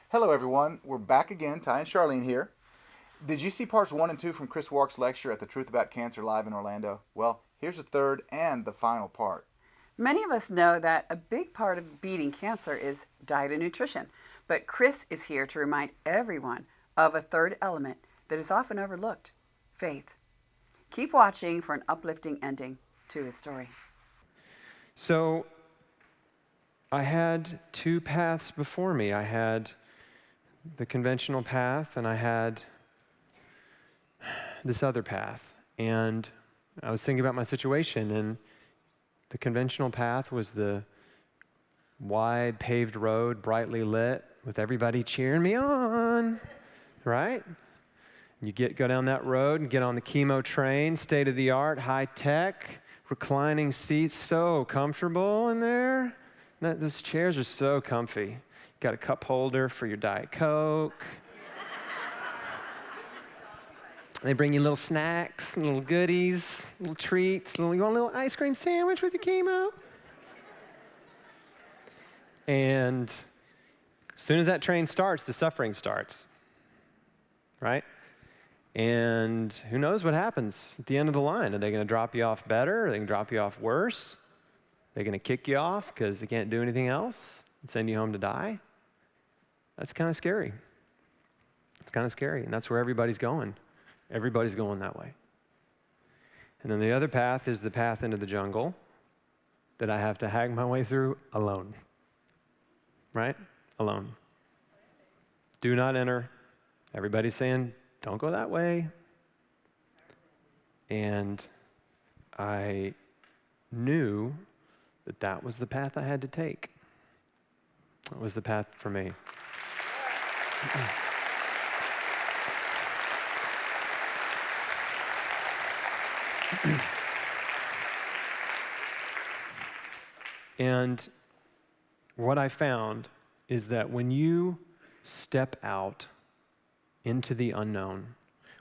Hello, everyone. We're back again. Ty and Charlene here. Did you see parts 1 and 2 from Chris Wark's lecture at the Truth About Cancer live in Orlando? Well, here's the third and the final part. Many of us know that a big part of beating cancer is diet and nutrition, but Chris is here to remind everyone of a third element that is often overlooked: faith. Keep watching for an uplifting ending to his story. So I had two paths before me. I had the conventional path, and I had this other path. And I was thinking about my situation, and the conventional path was the wide paved road, brightly lit, with everybody cheering me on, right? You go down that road and get on the chemo train, state of the art, high tech, reclining seats, so comfortable in there. Those chairs are so comfy. Got a cup holder for your Diet Coke. They bring you little snacks, little goodies, little treats. You want a little ice cream sandwich with your chemo? And as soon as that train starts, the suffering starts, right? And who knows what happens at the end of the line? Are they going to drop you off better? Are they going to drop you off worse? They're going to kick you off because they can't do anything else and send you home to die? That's kind of scary. It's kind of scary, and that's where everybody's going. Everybody's going that way. And then the other path is the path into the jungle that I have to hag my way through alone. Right? Alone. Do not enter. Everybody's saying, don't go that way. And I knew that that was the path I had to take. That was the path for me. And what I found is that when you step out into the unknown,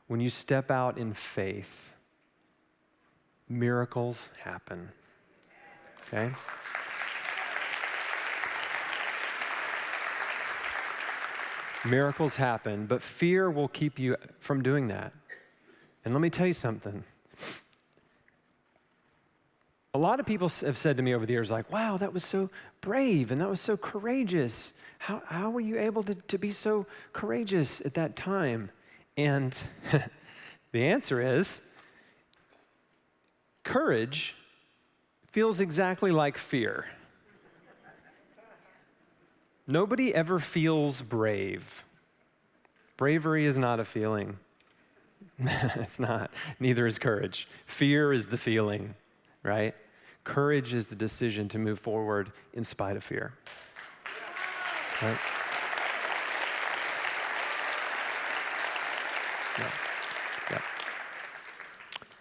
when you step out in faith, miracles happen. Okay? Miracles happen, but fear will keep you from doing that. And let me tell you something. A lot of people have said to me over the years, like, wow, that was so brave and that was so courageous. How were you able to be so courageous at that time? And the answer is, courage feels exactly like fear. Nobody ever feels brave. Bravery is not a feeling. It's not. Neither is courage. Fear is the feeling, right? Courage is the decision to move forward in spite of fear. Right? Yeah. Yeah.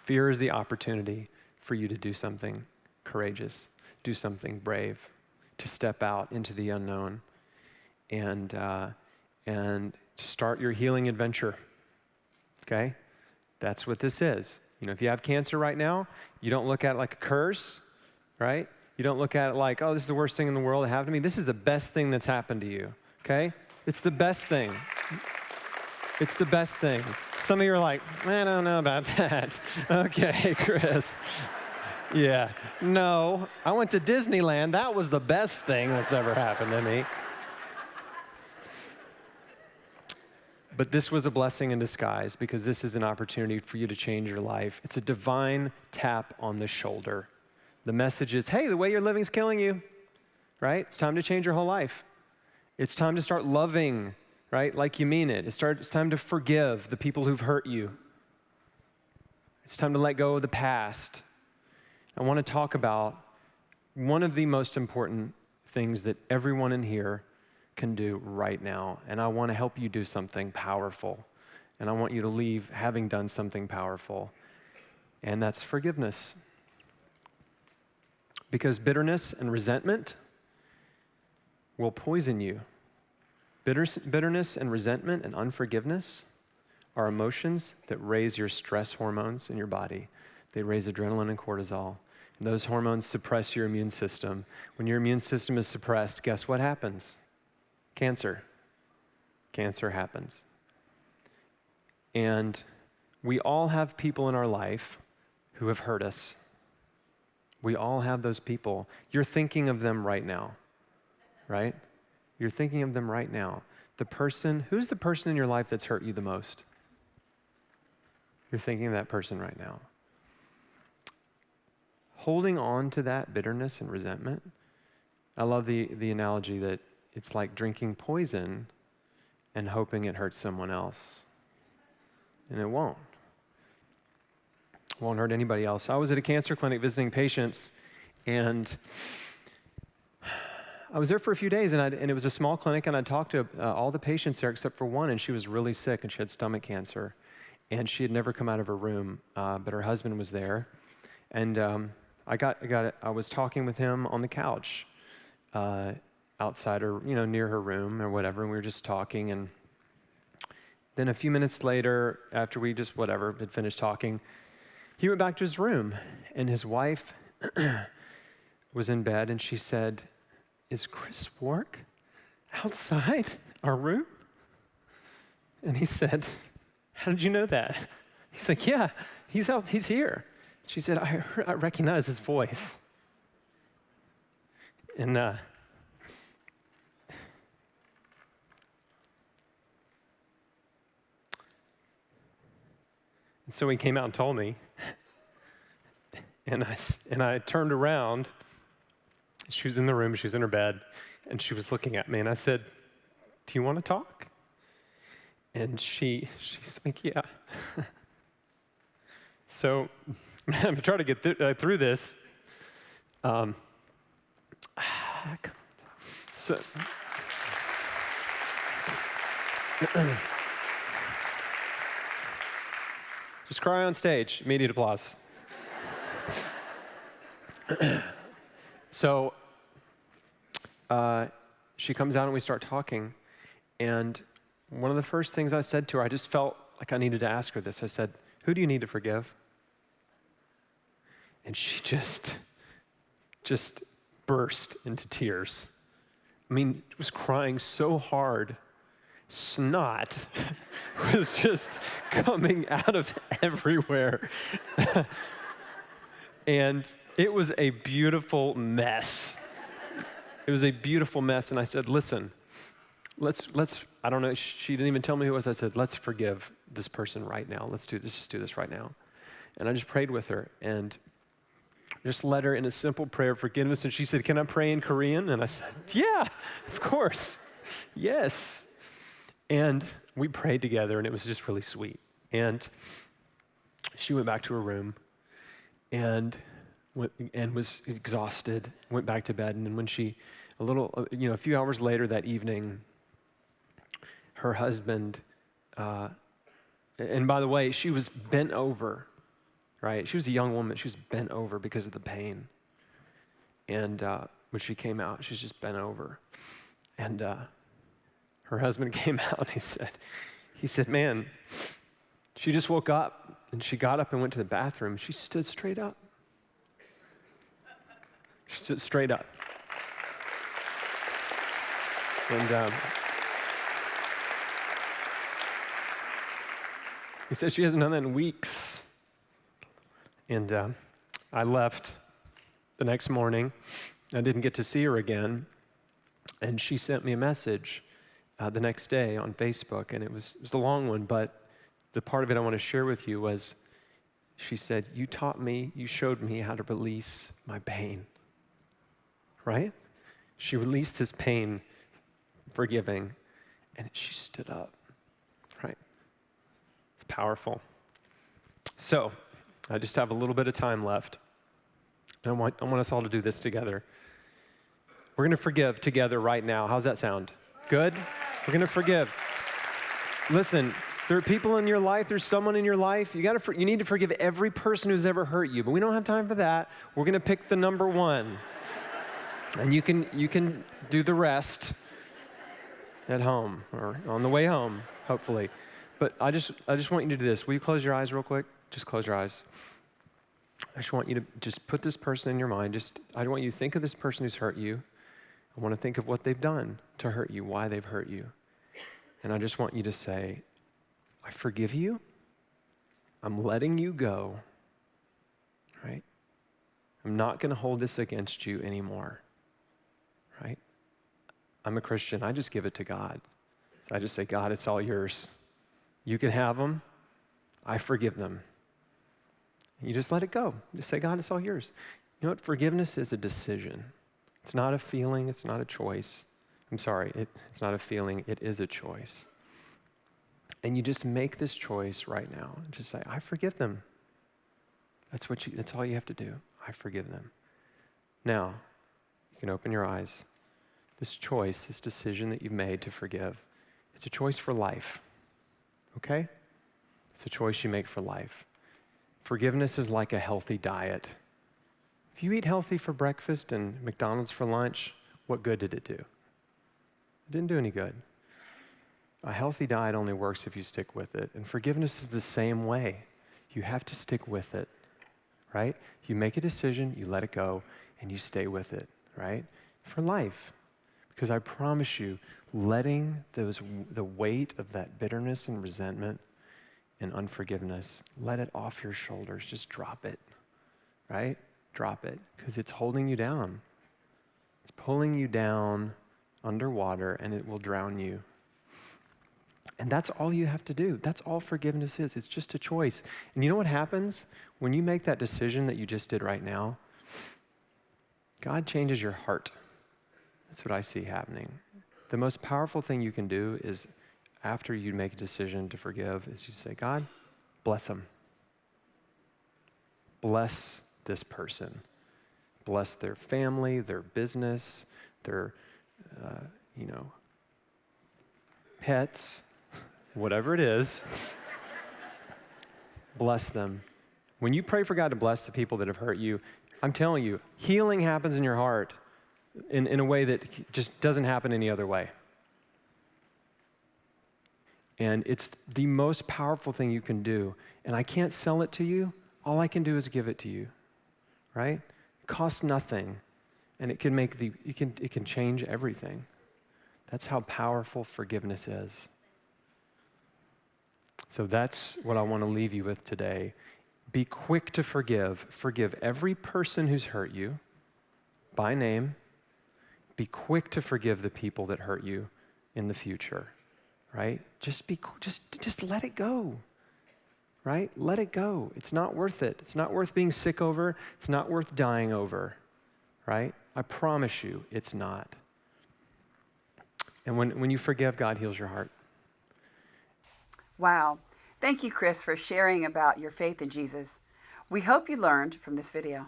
Fear is the opportunity for you to do something courageous, do something brave, to step out into the unknown, and to start your healing adventure. Okay? That's what this is. You know, if you have cancer right now, you don't look at it like a curse, right? You don't look at it like, oh, this is the worst thing in the world that happened to me. This is the best thing that's happened to you, okay? It's the best thing. It's the best thing. Some of you are like, I don't know about that. Okay, Chris. Yeah. No, I went to Disneyland. That was the best thing that's ever happened to me. But this was a blessing in disguise, because this is an opportunity for you to change your life. It's a divine tap on the shoulder. The message is, hey, the way you're living is killing you, right? It's time to change your whole life. It's time to start loving, right, like you mean it. It's time to forgive the people who've hurt you. It's time to let go of the past. I want to talk about one of the most important things that everyone in here can do right now. And I want to help you do something powerful. And I want you to leave having done something powerful. And that's forgiveness. Because bitterness and resentment will poison you. Bitterness and resentment and unforgiveness are emotions that raise your stress hormones in your body. They raise adrenaline and cortisol. And those hormones suppress your immune system. When your immune system is suppressed, guess what happens? Cancer. cancer happens. And we all have people in our life who have hurt us. We all have those people. You're thinking of them right now, right? You're thinking of them right now. Who's the person in your life that's hurt you the most? You're thinking of that person right now. Holding on to that bitterness and resentment, I love the analogy that it's like drinking poison and hoping it hurts someone else. And it won't. It won't hurt anybody else. I was at a cancer clinic visiting patients, and I was there for a few days, and it was a small clinic, and I talked to all the patients there except for one, and she was really sick, and she had stomach cancer, and she had never come out of her room, but her husband was there, and I was talking with him on the couch outside or near her room or whatever, and we were just talking, and then a few minutes later, after we just had finished talking, he went back to his room, and his wife was in bed, and she said, "Is Chris Wark outside our room?" And he said, "How did you know that?" He's like, "Yeah, he's here." She said, I recognize his voice. And so he came out and told me, and I turned around. She was in the room, she was in her bed, and she was looking at me, and I said, "Do you want to talk?" And she's like, "Yeah." So I'm trying to get through this. So just cry on stage, immediate applause. So she comes out and we start talking, and one of the first things I said to her, I just felt like I needed to ask her this. I said, "Who do you need to forgive?" And she just burst into tears. I mean, was crying so hard, snot was just coming out of everywhere. And it was a beautiful mess. It was a beautiful mess. And I said, "Listen, let's, I don't know, she didn't even tell me who it was. I said, let's forgive this person right now. Let's just do this right now." And I just prayed with her and just led her in a simple prayer of forgiveness. And she said, "Can I pray in Korean?" And I said, "Yeah, of course. Yes." And we prayed together, and it was just really sweet. And she went back to her room and was exhausted, went back to bed. And then when a few hours later that evening, her husband, and by the way, she was bent over, right? She was a young woman. She was bent over because of the pain. And when she came out, she's just bent over. And her husband came out and he said, "Man, she just woke up and she got up and went to the bathroom. She stood straight up. She stood straight up." And he said she hasn't done that in weeks. And I left the next morning. I didn't get to see her again. And she sent me a message the next day on Facebook, and it was a long one, but the part of it I want to share with you was, she said, "You showed me how to release my pain." Right? She released his pain, forgiving, and she stood up. Right? It's powerful. So, I just have a little bit of time left. And I want us all to do this together. We're going to forgive together right now. How's that sound? Good? We're going to forgive. Listen, there are people in your life, there's someone in your life, you need to forgive every person who's ever hurt you, but we don't have time for that. We're going to pick the number one. And you can do the rest at home or on the way home, hopefully. But I just want you to do this. Will you close your eyes real quick? Just close your eyes. I just want you to just put this person in your mind. I want you to think of this person who's hurt you. I want to think of what they've done to hurt you, why they've hurt you. And I just want you to say, I forgive you. I'm letting you go, right? I'm not going to hold this against you anymore, right? I'm a Christian. I just give it to God. So I just say, God, it's all yours. You can have them. I forgive them. And you just let it go. Just say, God, it's all yours. You know what? Forgiveness is a decision. It's not a feeling. It's not a choice. I'm sorry. It's not a feeling. It is a choice. And you just make this choice right now. Just say, I forgive them. That's all you have to do. I forgive them. Now, you can open your eyes. This choice, this decision that you've made to forgive, it's a choice for life. Okay? It's a choice you make for life. Forgiveness is like a healthy diet. If you eat healthy for breakfast and McDonald's for lunch, what good did it do? It didn't do any good. A healthy diet only works if you stick with it. And forgiveness is the same way. You have to stick with it, right? You make a decision, you let it go, and you stay with it, right? For life. Because I promise you, letting the weight of that bitterness and resentment and unforgiveness, let it off your shoulders. Just drop it, right? Drop it, because it's holding you down. It's pulling you down underwater, and it will drown you. And that's all you have to do. That's all forgiveness is. It's just a choice. And you know what happens? When you make that decision that you just did right now, God changes your heart. That's what I see happening. The most powerful thing you can do is, after you make a decision to forgive, is you say, God, bless them. Bless this person. Bless their family, their business, their, pets, whatever it is. Bless them. When you pray for God to bless the people that have hurt you, I'm telling you, healing happens in your heart in a way that just doesn't happen any other way. And it's the most powerful thing you can do. And I can't sell it to you. All I can do is give it to you, right? It costs nothing. And it can it can change everything. That's how powerful forgiveness is. So that's what I want to leave you with today. Be quick to forgive. Forgive every person who's hurt you by name. Be quick to forgive the people that hurt you in the future, right? Just let it go, right? Let it go. It's not worth it. It's not worth being sick over. It's not worth dying over, right? I promise you, it's not. And when you forgive, God heals your heart. Wow. Thank you, Chris, for sharing about your faith in Jesus. We hope you learned from this video.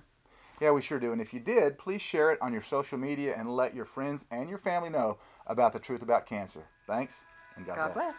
Yeah, we sure do. And if you did, please share it on your social media and let your friends and your family know about the truth about cancer. Thanks, and God bless.